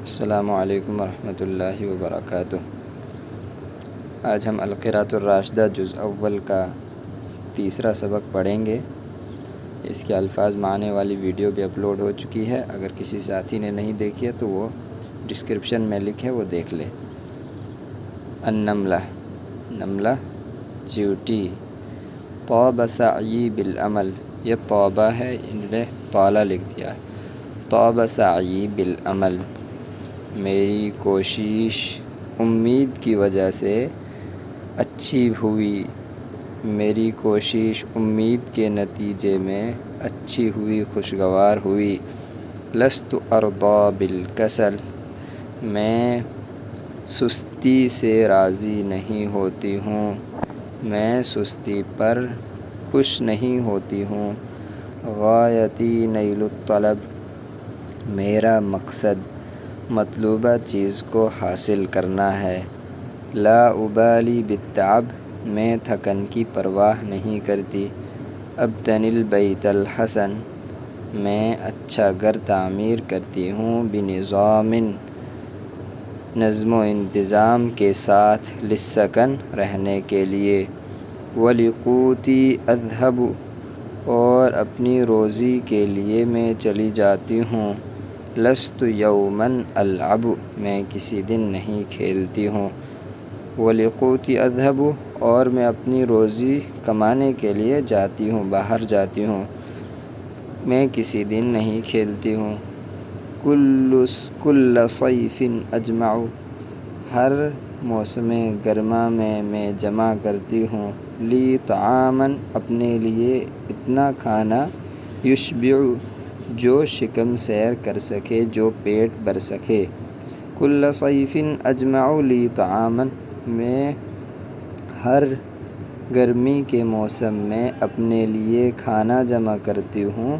السلام علیکم ورحمۃ اللہ وبرکاتہ۔ آج ہم القراءۃ الراشدہ جز اول کا تیسرا سبق پڑھیں گے۔ اس کے الفاظ معنی والی ویڈیو بھی اپلوڈ ہو چکی ہے، اگر کسی ساتھی نے نہیں دیکھی ہے تو وہ ڈسکرپشن میں لنک ہے، وہ دیکھ لے۔ النملہ، نملہ چیونٹی۔ طاب سعی بالعمل، یہ طابہ ہے، انہوں نے طالہ لکھ دیا۔ طاب سعی بالعمل، میری کوشش امید کی وجہ سے اچھی ہوئی، میری کوشش امید کے نتیجے میں اچھی ہوئی، خوشگوار ہوئی۔ لست ارضی بالکسل، میں سستی سے راضی نہیں ہوتی ہوں، میں سستی پر خوش نہیں ہوتی ہوں۔ غایتی نیل الطلب، میرا مقصد مطلوبہ چیز کو حاصل کرنا ہے۔ لا ابالی بالتعب، میں تھکن کی پرواہ نہیں کرتی۔ ابتنی البیت الحسن، میں اچھا گھر تعمیر کرتی ہوں۔ بنظام، نظم و انتظام کے ساتھ۔ للسکن، رہنے کے لیے۔ ولقوتی اذهب، اور اپنی روزی کے لیے میں چلی جاتی ہوں۔ لست یوما العب، میں کسی دن نہیں کھیلتی ہوں۔ ولقوتی اذهب، اور میں اپنی روزی کمانے کے لیے جاتی ہوں، باہر جاتی ہوں، میں کسی دن نہیں کھیلتی ہوں۔ کل صیف اجمع، ہر موسم گرما میں جمع کرتی ہوں۔ لی طعاما، اپنے لیے اتنا کھانا۔ یشبع، جو شکم سیر کر سکے، جو پیٹ بھر سکے۔ کل صیف اجمع لی طعاما، میں ہر گرمی کے موسم میں اپنے لیے کھانا جمع کرتی ہوں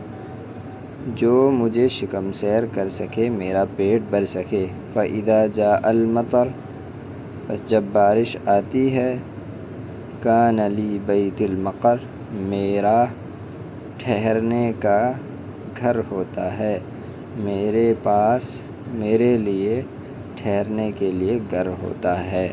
جو مجھے شکم سیر کر سکے، میرا پیٹ بھر سکے۔ فاذا جاء المطر، بس جب بارش آتی ہے۔ کان لی بیت المقر، میرا ٹھہرنے کا گھر ہوتا ہے، میرے پاس میرے لیے ٹھہرنے کے لیے گھر ہوتا ہے۔